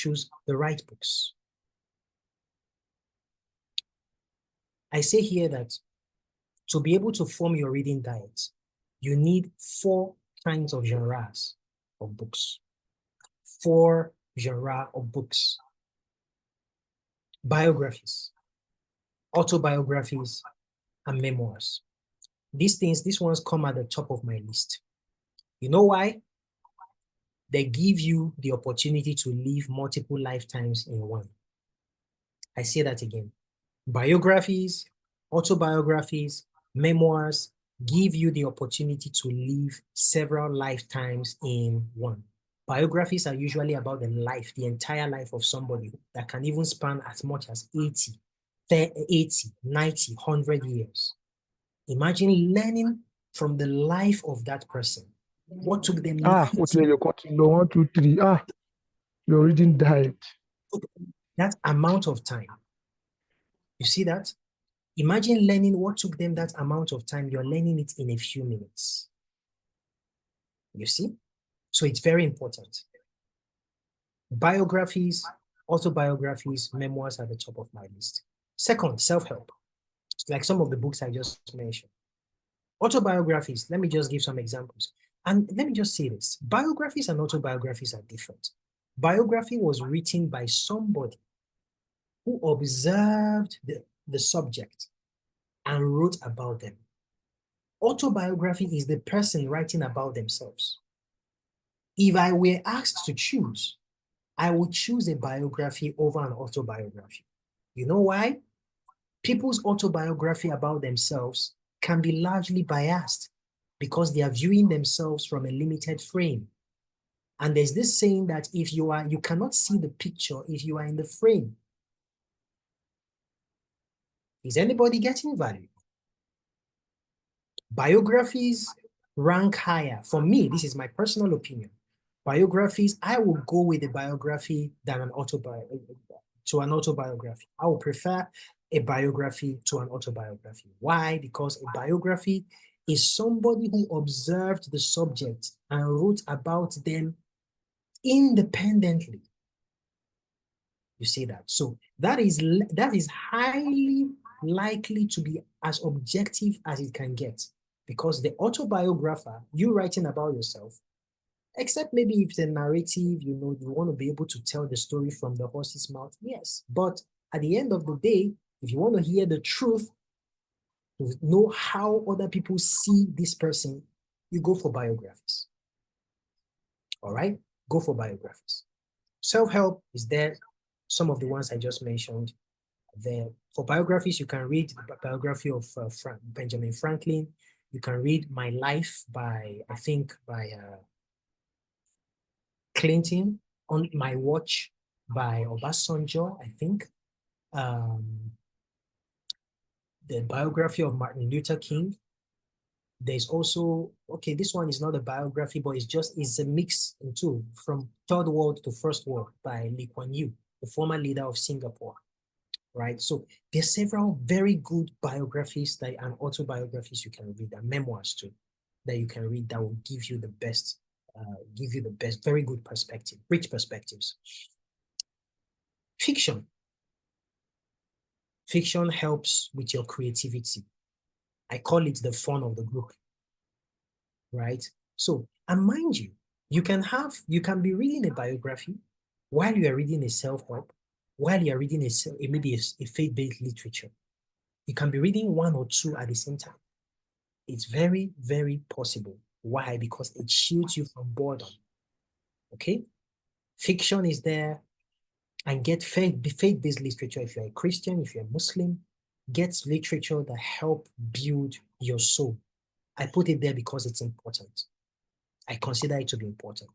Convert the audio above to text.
choose the right books. I say here that to be able to form your reading diet, you need 4 kinds of genres of books. 4 genres of books. Biographies, autobiographies, and memoirs. These ones come at the top of my list. You know why? They give you the opportunity to live multiple lifetimes in one. I say that again. Biographies, autobiographies, memoirs give you the opportunity to live several lifetimes in one. Biographies are usually about the entire life of somebody that can even span as much as 80, 90, 100 years. Imagine learning from the life of that person. What took them you're cutting low, 1, 2, 3. Your reading diet. That amount of time. You see that? Imagine learning what took them that amount of time. You're learning it in a few minutes. You see? So it's very important. Biographies, autobiographies, memoirs are at the top of my list. Second, self-help. Like some of the books I just mentioned. Autobiographies, let me just give some examples. And let me just say this. Biographies and autobiographies are different. Biography was written by somebody who observed the subject and wrote about them. Autobiography is the person writing about themselves. If I were asked to choose, I would choose a biography over an autobiography. You know why? People's autobiography about themselves can be largely biased because they are viewing themselves from a limited frame. And there's this saying that if you cannot see the picture if you are in the frame. Is anybody getting value? Biographies rank higher. For me, this is my personal opinion. Biographies, I will go with a biography than an autobiography. I would prefer a biography to an autobiography. Why? Because a biography is somebody who observed the subject and wrote about them independently. You see that? So that is highly likely to be as objective as it can get, because the autobiographer, you writing about yourself, except maybe if it's a narrative, you want to be able to tell the story from the horse's mouth, yes. But at the end of the day, if you want to hear the truth, to know how other people see this person, you go for biographies. All right? Go for biographies. Self-help is there. Some of the ones I just mentioned there. For biographies, you can read the biography of Benjamin Franklin. You can read My Life by Clinton, On My Watch by Obasanjo, I think. The biography of Martin Luther King. There's also, okay, this one is not a biography, but it's a mix into from third world to first world by Lee Kuan Yew, the former leader of Singapore, right? So there's several very good biographies and autobiographies you can read, and memoirs too, that you can read that will give you the best, very good perspective, rich perspectives. Fiction. Fiction helps with your creativity. I call it the fun of the group, right? So, and mind you, you can be reading a biography while you are reading a self-help, while you are reading maybe a faith-based literature. You can be reading one or two at the same time. It's very, very possible. Why? Because it shields you from boredom. Okay? Fiction is there, and get faith-based literature. If you're a Christian, if you're a Muslim, get literature that help build your soul. I put it there because it's important. I consider it to be important.